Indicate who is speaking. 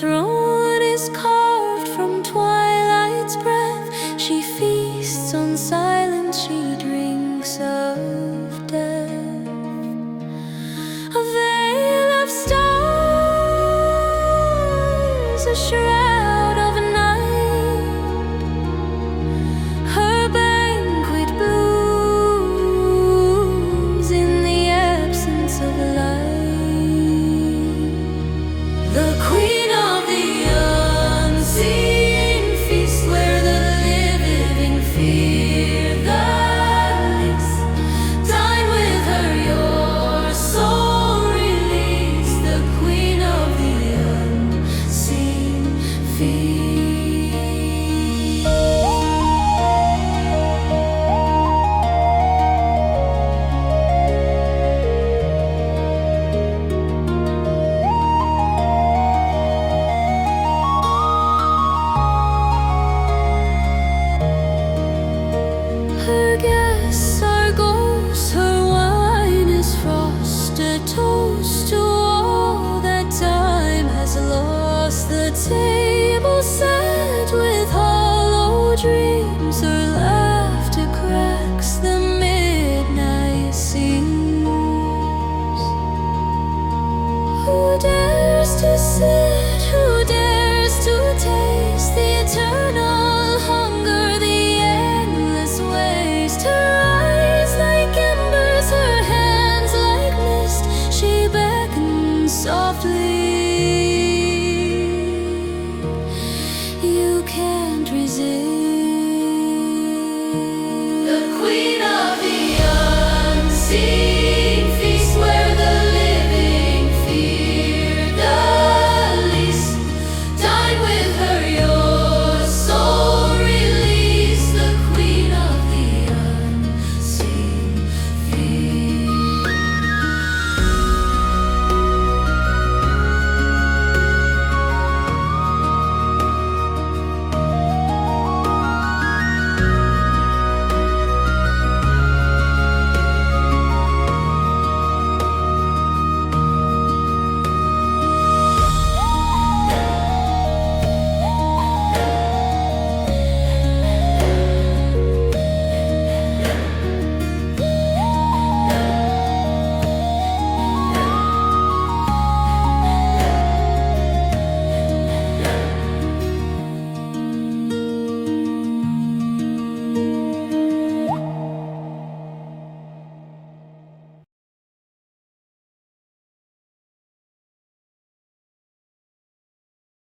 Speaker 1: throne is carved from twilight's breath. She feasts on silence, she drinks of death. A veil of stars, a shroud of night, her banquet blooms in the absence of light. The queen of the unseen feast, where the living fear the least. Dine with her, your soul release. The queen of the unseen feast. Her guests are ghosts, her wine is frost, a toast to all that time has lost. The table set with hollow dreams.